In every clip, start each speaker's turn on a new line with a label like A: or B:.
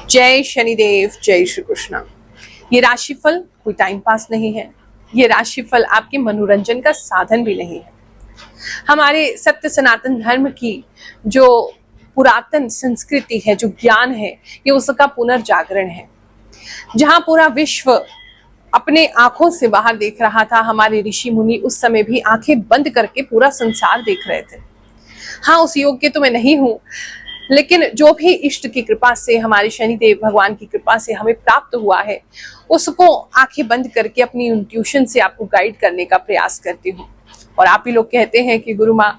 A: जय शनिदेव, जय श्री कृष्णा। ये राशिफल कोई टाइम पास नहीं है, ये राशिफल आपके मनोरंजन का साधन भी नहीं है। हमारे सत्य सनातन धर्म की जो पुरातन संस्कृति है, जो ज्ञान है, ये उसका पुनर्जागरण है। जहां पूरा विश्व अपने आंखों से बाहर देख रहा था, हमारे ऋषि मुनि उस समय भी आंखें बंद करके पूरा संसार देख रहे थे। हाँ, उस योग्य तो मैं नहीं हूं, लेकिन जो भी इष्ट की कृपा से, हमारे शनिदेव भगवान की कृपा से हमें प्राप्त हुआ है, उसको आंखें बंद करके अपनी इंट्यूशन से आपको गाइड करने का प्रयास करती हूँ। और आप ही लोग कहते हैं कि गुरु माँ,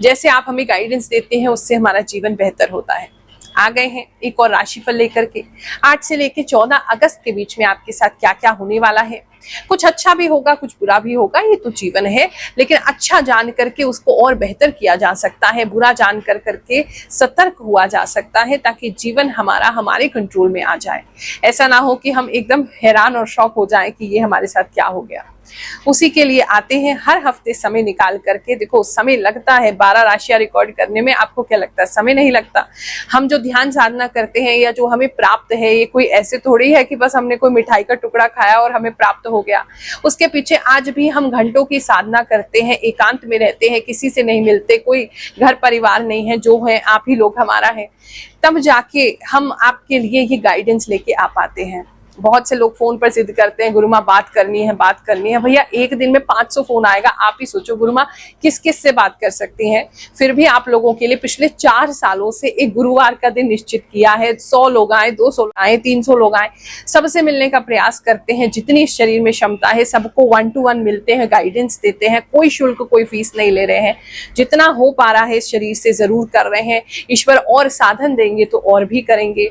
A: जैसे आप हमें गाइडेंस देते हैं उससे हमारा जीवन बेहतर होता है। आ गए हैं एक और राशिफल लेकर के। 8 से लेकर 14 अगस्त के बीच में आपके साथ क्या क्या होने वाला है। कुछ अच्छा भी होगा, कुछ बुरा भी होगा, ये तो जीवन है। लेकिन अच्छा जान करके उसको और बेहतर किया जा सकता है, बुरा जान कर करके सतर्क हुआ जा सकता है, ताकि जीवन हमारा हमारे कंट्रोल में आ जाए। ऐसा ना हो कि हम एकदम हैरान और शॉक हो जाएं कि ये हमारे साथ क्या हो गया। उसी के लिए आते हैं हर हफ्ते समय निकाल करके। देखो, समय लगता है 12 राशियां रिकॉर्ड करने में। आपको क्या लगता है समय नहीं लगता? हम जो ध्यान साधना करते हैं या जो हमें प्राप्त है, ये कोई ऐसे थोड़ी है कि बस हमने कोई मिठाई का टुकड़ा खाया और हमें प्राप्त हो गया। उसके पीछे आज भी हम घंटों की साधना करते हैं, एकांत में रहते हैं, किसी से नहीं मिलते, कोई घर परिवार नहीं है, जो है आप ही लोग हमारा है। तब जाके हम आपके लिए ये गाइडेंस लेके आ पाते हैं। बहुत से लोग फोन पर जिद करते हैं, गुरुमा बात करनी है, बात करनी है। भैया, एक दिन में 500 फोन आएगा। आप ही सोचो गुरुमा किस किस से बात कर सकती हैं। फिर भी आप लोगों के लिए पिछले 4 सालों से एक गुरुवार का दिन निश्चित किया है। 100 लोग आए, 200 आए, 300 लोग आए, सबसे मिलने का प्रयास करते हैं। जितनी शरीर में क्षमता है सबको 1 to 1 मिलते हैं, गाइडेंस देते हैं। कोई शुल्क, कोई फीस नहीं ले रहे हैं। जितना हो पा रहा है इस शरीर से जरूर कर रहे हैं। ईश्वर और साधन देंगे तो और भी करेंगे।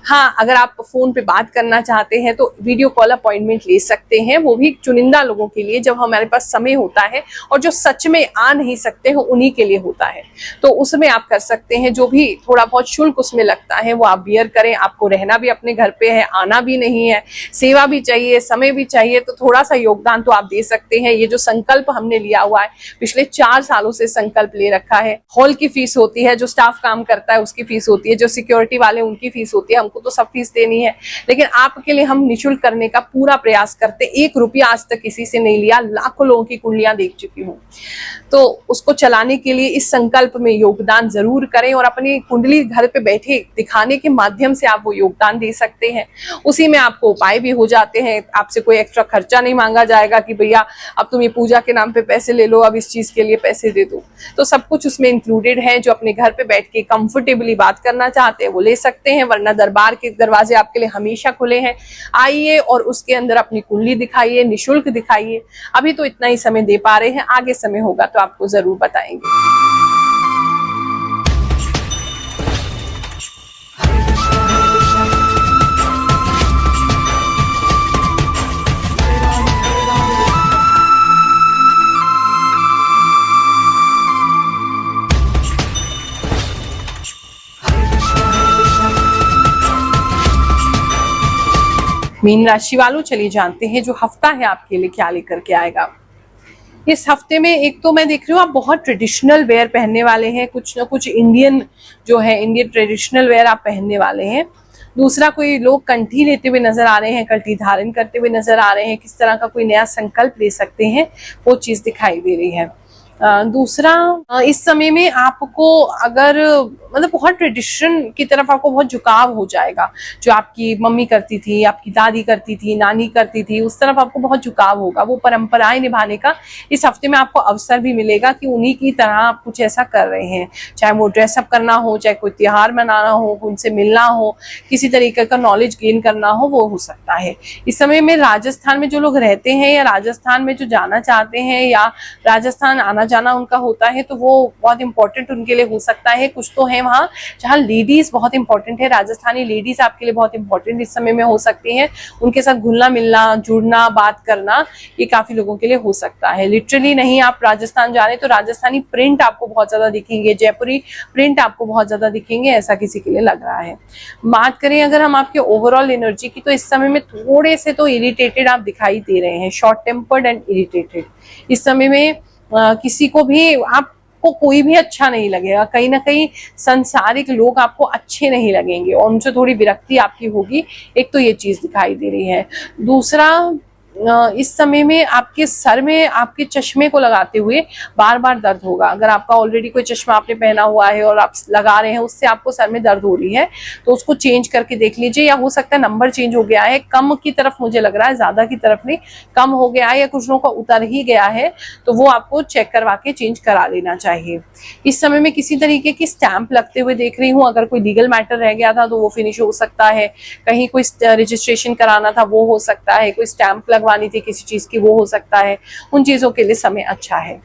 A: हाँ, अगर आप फोन पे बात करना चाहते हैं तो वीडियो कॉल अपॉइंटमेंट ले सकते हैं, वो भी चुनिंदा लोगों के लिए, जब हमारे पास समय होता है, और जो सच में आ नहीं सकते हो उन्हीं के लिए होता है। तो उसमें आप कर सकते हैं। जो भी थोड़ा बहुत शुल्क उसमें लगता है वो आप बियर करें। आपको रहना भी अपने घर पे है, आना भी नहीं है, सेवा भी चाहिए, समय भी चाहिए, तो थोड़ा सा योगदान तो आप दे सकते हैं। ये जो संकल्प हमने लिया हुआ है, पिछले 4 सालों से संकल्प ले रखा है। हॉल की फीस होती है, जो स्टाफ काम करता है उसकी फीस होती है, जो सिक्योरिटी वाले उनकी फीस होती है, हमको तो सब फीस देनी है। लेकिन आपके लिए हम निःशुल्क करने का पूरा प्रयास करते। 1 रुपया आज तक किसी से नहीं लिया। लाखों लोगों की कुंडलियां देख चुकी हूँ। तो उसको चलाने के लिए इस संकल्प में योगदान जरूर करें, और अपनी कुंडली घर पे बैठे दिखाने के माध्यम से आप वो योगदान दे सकते हैं। उसी में आपको उपाय भी हो जाते हैं। आपसे कोई एक्स्ट्रा खर्चा नहीं मांगा जाएगा कि भैया अब तुम ये पूजा के नाम पे पैसे ले लो, अब इस चीज के लिए पैसे दे दो। तो सब कुछ उसमें इंक्लूडेड है। जो अपने घर पे बैठ के कंफर्टेबली बात करना चाहते हैं वो ले सकते हैं, वरना दरबार के दरवाजे आपके लिए हमेशा खुले हैं। आइए और उसके अंदर अपनी कुंडली दिखाइए, निःशुल्क दिखाइए। अभी तो इतना ही समय दे पा रहे हैं, आगे समय होगा तो आपको जरूर बताएंगे। मीन राशि वालों, चलिए जानते हैं जो हफ्ता है आपके लिए क्या लेकर के आएगा। इस हफ्ते में एक तो मैं देख रही हूँ आप बहुत ट्रेडिशनल वेयर पहनने वाले हैं। कुछ ना कुछ इंडियन जो है, इंडियन ट्रेडिशनल वेयर आप पहनने वाले हैं। दूसरा, कोई लोग कंठी लेते हुए नजर आ रहे हैं, कंठी धारण करते हुए नजर आ रहे हैं। किस तरह का कोई नया संकल्प ले सकते हैं, वो चीज दिखाई दे रही है। दूसरा, इस समय में आपको अगर मतलब बहुत ट्रेडिशन की तरफ आपको बहुत झुकाव हो जाएगा। जो आपकी मम्मी करती थी, आपकी दादी करती थी, नानी करती थी, उस तरफ आपको बहुत झुकाव होगा। वो परंपराएं निभाने का इस हफ्ते में आपको अवसर भी मिलेगा कि उन्हीं की तरह आप कुछ ऐसा कर रहे हैं। चाहे वो ड्रेसअप करना हो, चाहे कोई त्योहार मनाना हो, उनसे मिलना हो, किसी तरीके का नॉलेज गेन करना हो, वो हो सकता है। इस समय में राजस्थान में जो लोग रहते हैं या राजस्थान में जो जाना चाहते हैं या राजस्थान आना जाना उनका होता है, तो वो बहुत इंपॉर्टेंट उनके लिए हो सकता है। कुछ तो है वहाँ जहाँ लेडीज बहुत इंपॉर्टेंट है। राजस्थानी लेडीज आपके लिए बहुत इंपॉर्टेंट इस समय में हो सकती हैं। उनके साथ घुलना मिलना, जुड़ना, बात करना, ये काफी लोगों के लिए हो सकता है। लिटरली नहीं, आप राजस्थान जा रहे हैं तो राजस्थानी प्रिंट आपको बहुत ज्यादा दिखेंगे, जयपुरी प्रिंट आपको बहुत ज्यादा दिखेंगे, ऐसा किसी के लिए लग रहा है। बात करें अगर हम आपके ओवरऑल एनर्जी की, तो इस समय में थोड़े से तो इरिटेटेड आप दिखाई दे रहे हैं, शॉर्ट टेम्पर्ड एंड इरिटेटेड। इस समय में किसी को भी आप आपको कोई भी अच्छा नहीं लगेगा, कहीं ना कहीं संसारिक लोग आपको अच्छे नहीं लगेंगे और उनसे थोड़ी विरक्ति आपकी होगी। एक तो ये चीज दिखाई दे रही है। दूसरा, इस समय में आपके सर में आपके चश्मे को लगाते हुए बार बार दर्द होगा। अगर आपका ऑलरेडी कोई चश्मा आपने पहना हुआ है और आप लगा रहे हैं, उससे आपको सर में दर्द हो रही है, तो उसको चेंज करके देख लीजिए। या हो सकता है नंबर चेंज हो गया है, कम की तरफ मुझे लग रहा है, ज्यादा की तरफ नहीं, कम हो गया है या कुछ लोगों का उतर ही गया है, तो वो आपको चेक करवा के चेंज करा लेना चाहिए। इस समय में किसी तरीके की स्टैंप लगते हुए देख रही हूँ। अगर कोई लीगल मैटर रह गया था तो वो फिनिश हो सकता है, कहीं कोई रजिस्ट्रेशन कराना था वो हो सकता है, कोई स्टैंप लगवानी थी किसी चीज की वो हो सकता है। उन चीजों के लिए समय अच्छा है।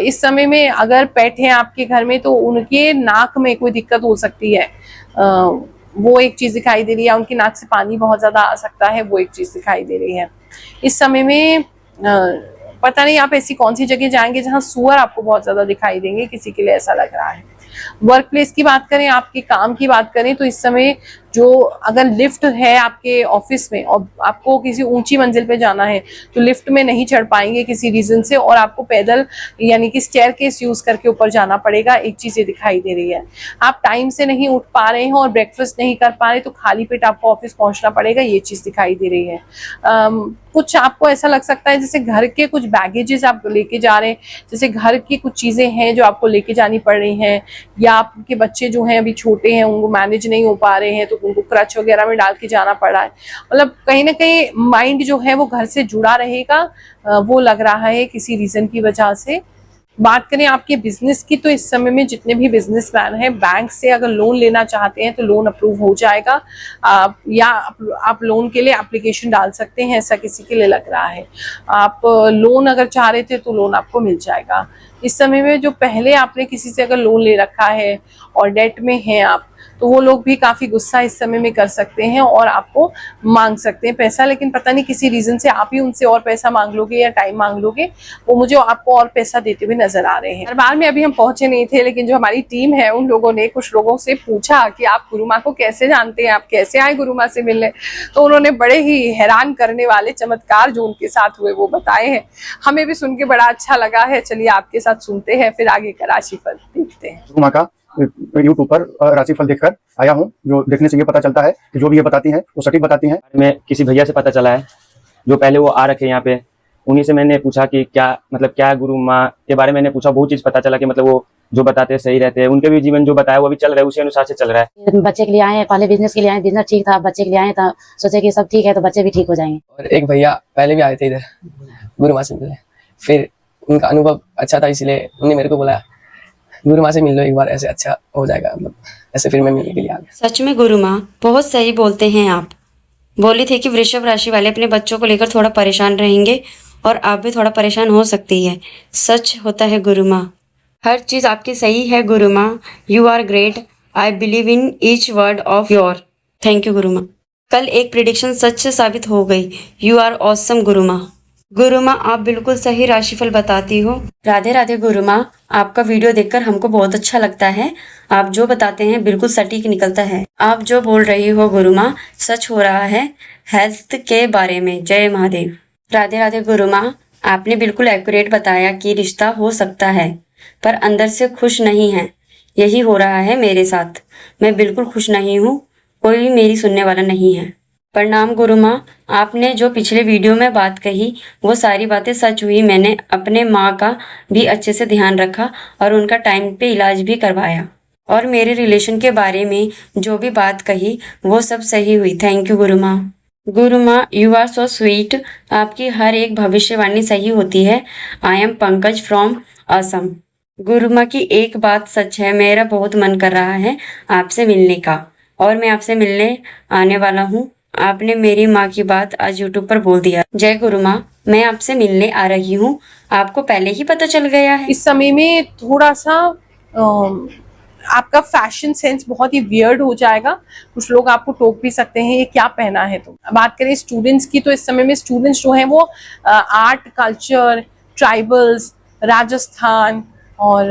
A: इस समय में अगर पेट है आपके घर में तो उनके नाक में कोई दिक्कत हो सकती है, वो एक चीज दिखाई दे रही है। उनकी नाक से पानी बहुत ज्यादा आ सकता है, वो एक चीज दिखाई दे रही है। इस समय में पता नहीं आप ऐसी कौन सी जगह जाएंगे जहां सुअर आपको बहुत ज्यादा दिखाई देंगे, किसी के लिए ऐसा लग रहा है। वर्क प्लेस की बात करें, आपके काम की बात करें, तो इस समय जो अगर लिफ्ट है आपके ऑफिस में और आपको किसी ऊंची मंजिल पे जाना है तो लिफ्ट में नहीं चढ़ पाएंगे किसी रीजन से, और आपको पैदल यानी कि स्टेयरकेस यूज करके ऊपर जाना पड़ेगा। एक चीज ये दिखाई दे रही है। आप टाइम से नहीं उठ पा रहे हैं और ब्रेकफास्ट नहीं कर पा रहे तो खाली पेट आपको ऑफिस पहुंचना पड़ेगा, ये चीज दिखाई दे रही है। कुछ आपको ऐसा लग सकता है जैसे घर के कुछ बैगेजेस आप लेके जा रहे हैं, जैसे घर की कुछ चीजें हैं जो आपको लेके जानी पड़ रही हैं, या आपके बच्चे जो हैं अभी छोटे हैं उनको मैनेज नहीं हो पा रहे हैं तो उनको क्रच वगैरह में डाल के जाना पड़ रहा है। मतलब कहीं ना कहीं माइंड जो है वो घर से जुड़ा रहेगा, वो लग रहा है किसी रीजन की वजह से। बात करें आपके बिजनेस की, तो इस समय में जितने भी बिजनेसमैन हैं बैंक से अगर लोन लेना चाहते हैं तो लोन अप्रूव हो जाएगा, या आप लोन के लिए एप्लीकेशन डाल सकते हैं, ऐसा किसी के लिए लग रहा है। आप लोन अगर चाह रहे थे तो लोन आपको मिल जाएगा। इस समय में जो पहले आपने किसी से अगर लोन ले रखा है और डेट में हैं आप, तो वो लोग भी काफी गुस्सा इस समय में कर सकते हैं और आपको मांग सकते हैं पैसा, लेकिन पता नहीं किसी रीजन से आप ही उनसे और पैसा मांग लोगे या टाइम मांग लोगे, वो मुझे आपको और पैसा देते हुए नजर आ रहे हैं। दरबार में अभी हम पहुंचे नहीं थे, लेकिन जो हमारी टीम है उन लोगों ने कुछ लोगों से पूछा कि आप गुरु माँ को कैसे जानते हैं, आप कैसे आए गुरु माँ से मिलने, तो उन्होंने बड़े ही हैरान करने वाले चमत्कार जो उनके साथ हुए वो बताए हैं। हमें भी सुन के बड़ा अच्छा लगा है। चलिए आपके साथ सुनते हैं, फिर आगे का राशिफल देखते हैं।
B: गुरु माँ का यूट्यूब पर राशिफल देखकर आया हूँ। जो देखने से ये पता चलता है कि जो भी ये बताती हैं वो सटीक बताती हैं।
C: मैं किसी भैया से पता चला है जो पहले वो आ रखे यहाँ पे, उन्हीं से मैंने पूछा कि क्या मतलब क्या गुरु माँ के बारे में मैंने पूछा। बहुत चीज पता चला कि मतलब वो जो बताते हैं सही रहते हैं, उनके भी जीवन जो बताया वो अभी चल रहा है, उसी अनुसार से चल रहा है।
D: बच्चे के लिए आए, पहले बिजनेस के लिए आए, बिजनेस ठीक था, बच्चे के लिए आए तो सोचे कि सब ठीक है तो बच्चे भी ठीक हो जाएंगे।
E: और एक भैया पहले भी आए थे इधर गुरु माँ से मिलने, फिर उनका अनुभव अच्छा था इसलिए उन्होंने मेरे को बोला गुरु माँ से मिल लो एक बार, ऐसे अच्छा हो जाएगा, मतलब ऐसे फिर मैं मिलने के लिए आ गया।
F: सच में गुरु माँ बहुत सही बोलते हैं। आप बोली थी कि वृषभ राशि वाले अपने बच्चों को लेकर थोड़ा परेशान रहेंगे और आप भी थोड़ा परेशान हो सकती है। सच होता है गुरु माँ, हर चीज़ आपकी सही है गुरु माँ। You are great, I believe in each word of your. Thank you गुरु माँ। कल एक प्रिडिक्शन सच साबित हो गई। यू आर ऑसम गुरु माँ। गुरु माँ आप बिल्कुल सही राशिफल बताती हो। राधे राधे गुरु माँ, आपका वीडियो देखकर हमको बहुत अच्छा लगता है। आप जो बताते हैं बिल्कुल सटीक निकलता है। आप जो बोल रही हो गुरु माँ सच हो रहा है हेल्थ के बारे में। जय महादेव। राधे राधे गुरु माँ, आपने बिल्कुल एक्यूरेट बताया कि रिश्ता हो सकता है पर अंदर से खुश नहीं है। यही हो रहा है मेरे साथ। मैं बिल्कुल खुश नहीं हूँ, कोई मेरी सुनने वाला नहीं है। प्रणाम गुरु माँ, आपने जो पिछले वीडियो में बात कही वो सारी बातें सच हुई। मैंने अपने माँ का भी अच्छे से ध्यान रखा और उनका टाइम पे इलाज भी करवाया, और मेरे रिलेशन के बारे में जो भी बात कही वो सब सही हुई। थैंक यू गुरु माँ। गुरु माँ यू आर सो स्वीट, आपकी हर एक भविष्यवाणी सही होती है। I am Pankaj from Assam. गुरु माँ की एक बात सच है, मेरा बहुत मन कर रहा है आपसे मिलने का और मैं आपसे मिलने आने वाला हूँ। आपने मेरी माँ की बात आज यूट्यूब पर बोल दिया। जय गुरु माँ, मैं आपसे मिलने आ रही हूँ। आपको पहले ही पता चल गया है?
A: इस समय में थोड़ा सा आपका फैशन सेंस बहुत ही वियर्ड हो जाएगा। कुछ लोग आपको टोक भी सकते हैं ये क्या पहना है तुम। बात करें स्टूडेंट्स की, तो इस समय में स्टूडेंट्स जो हैं वो आर्ट, कल्चर, ट्राइबल्स, राजस्थान और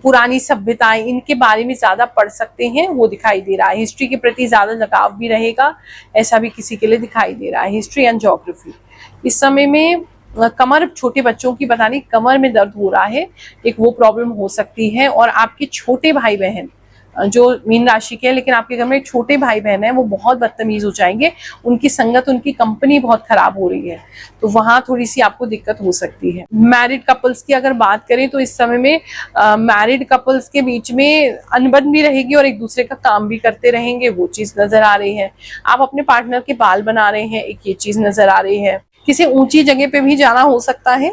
A: पुरानी सभ्यताएं, इनके बारे में ज्यादा पढ़ सकते हैं, वो दिखाई दे रहा है। हिस्ट्री के प्रति ज्यादा लगाव भी रहेगा, ऐसा भी किसी के लिए दिखाई दे रहा है। हिस्ट्री एंड ज्योग्राफी इस समय में कमर, छोटे बच्चों की पता नहीं कमर में दर्द हो रहा है, एक वो प्रॉब्लम हो सकती है। और आपके छोटे भाई बहन जो मीन राशि के हैं, लेकिन आपके घर में छोटे भाई बहन है, वो बहुत बदतमीज हो जाएंगे, उनकी संगत, उनकी कंपनी बहुत खराब हो रही है, तो वहां थोड़ी सी आपको दिक्कत हो सकती है। मैरिड कपल्स की अगर बात करें तो इस समय में मैरिड कपल्स के बीच में अनबन भी रहेगी और एक दूसरे का काम भी करते रहेंगे, वो चीज नजर आ रही है। आप अपने पार्टनर के बाल बना रहे हैं, एक ये चीज नजर आ रही है। किसी ऊंची जगह पे भी जाना हो सकता है,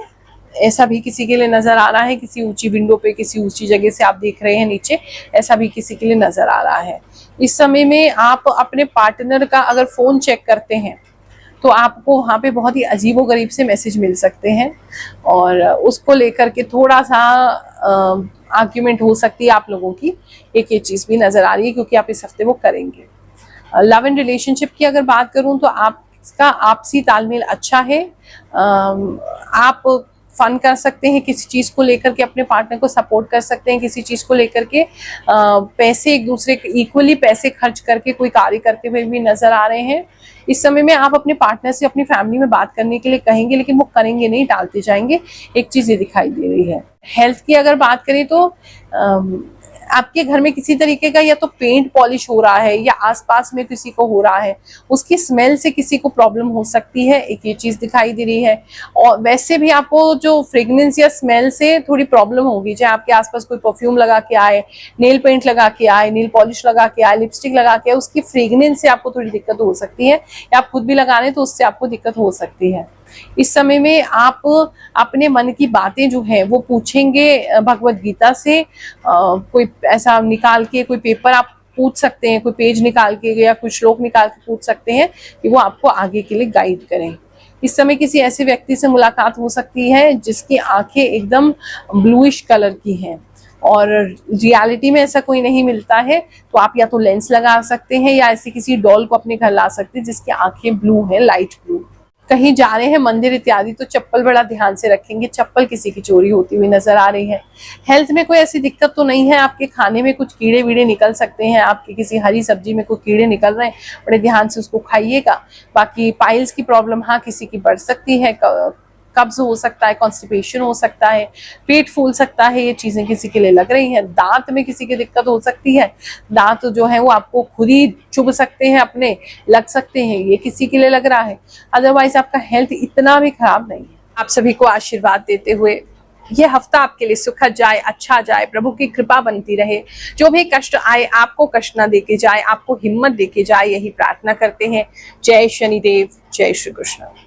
A: ऐसा भी किसी के लिए नजर आ रहा है। किसी ऊंची विंडो पे, किसी ऊंची जगह से आप देख रहे हैं नीचे, ऐसा भी किसी के लिए नजर आ रहा है। इस समय में आप अपने पार्टनर का अगर फोन चेक करते हैं तो आपको वहां पे बहुत ही अजीबोगरीब से मैसेज मिल सकते हैं और उसको लेकर के थोड़ा सा आर्ग्यूमेंट हो सकती है आप लोगों की, एक ये चीज भी नजर आ रही है, क्योंकि आप इस हफ्ते वो करेंगे। लव एंड रिलेशनशिप की अगर बात करूं तो आपका आपसी तालमेल अच्छा है। आप फन कर सकते हैं किसी चीज को लेकर के, अपने पार्टनर को सपोर्ट कर सकते हैं किसी चीज को लेकर के। पैसे एक दूसरे के इक्वली पैसे खर्च करके कोई कार्य करते हुए भी नजर आ रहे हैं। इस समय में आप अपने पार्टनर से अपनी फैमिली में बात करने के लिए कहेंगे, लेकिन वो करेंगे नहीं, टालते जाएंगे, एक चीज ये दिखाई दे रही है। हेल्थ की अगर बात करें तो आपके घर में किसी तरीके का या तो पेंट पॉलिश हो रहा है या आसपास में किसी को हो रहा है, उसकी स्मेल से किसी को प्रॉब्लम हो सकती है, एक ये चीज दिखाई दे रही है। और वैसे भी आपको जो फ्रेग्रेंस या स्मेल से थोड़ी प्रॉब्लम होगी, चाहे आपके आसपास कोई परफ्यूम लगा के आए, नेल पेंट लगा के आए, नेल पॉलिश लगा के आए, लिपस्टिक लगा के आए, उसकी फ्रेग्रेंस से आपको थोड़ी दिक्कत हो सकती है, या आप खुद भी लगा रहे हैं तो उससे आपको दिक्कत हो सकती है। इस समय में आप अपने मन की बातें जो है वो पूछेंगे भगवत गीता से। कोई ऐसा निकाल के कोई पेपर आप पूछ सकते हैं, कोई पेज निकाल के या कुछ श्लोक निकाल के पूछ सकते हैं कि वो आपको आगे के लिए गाइड करें। इस समय किसी ऐसे व्यक्ति से मुलाकात हो सकती है जिसकी आंखें एकदम ब्लूइश कलर की हैं और रियलिटी में ऐसा कोई नहीं मिलता है, तो आप या तो लेंस लगा सकते हैं या ऐसी किसी डॉल को अपने घर ला सकते हैं जिसकी आंखें ब्लू हैं, लाइट ब्लू। कहीं जा रहे हैं मंदिर इत्यादि तो चप्पल बड़ा ध्यान से रखेंगे, चप्पल किसी की चोरी होती हुई नजर आ रही है। हेल्थ में कोई ऐसी दिक्कत तो नहीं है, आपके खाने में कुछ कीड़े वीड़े निकल सकते हैं, आपकी किसी हरी सब्जी में कोई कीड़े निकल रहे हैं, बड़े ध्यान से उसको खाइएगा। बाकी पाइल्स की प्रॉब्लम हाँ किसी की बढ़ सकती है, कब्ज हो सकता है, कॉन्स्टिपेशन हो सकता है, पेट फूल सकता है, ये चीजें किसी के लिए लग रही हैं। दांत में किसी की दिक्कत हो सकती है, दांत जो है वो आपको खुद ही चुभ सकते हैं, अपने लग सकते हैं, ये किसी के लिए लग रहा है। अदरवाइज आपका हेल्थ इतना भी खराब नहीं है। आप सभी को आशीर्वाद देते हुए ये हफ्ता आपके लिए सुखद जाए, अच्छा जाए, प्रभु की कृपा बनती रहे, जो भी कष्ट आए आपको कष्ट ना देके जाए, आपको हिम्मत देके जाए, यही प्रार्थना करते हैं। जय शनिदेव, जय श्री कृष्ण।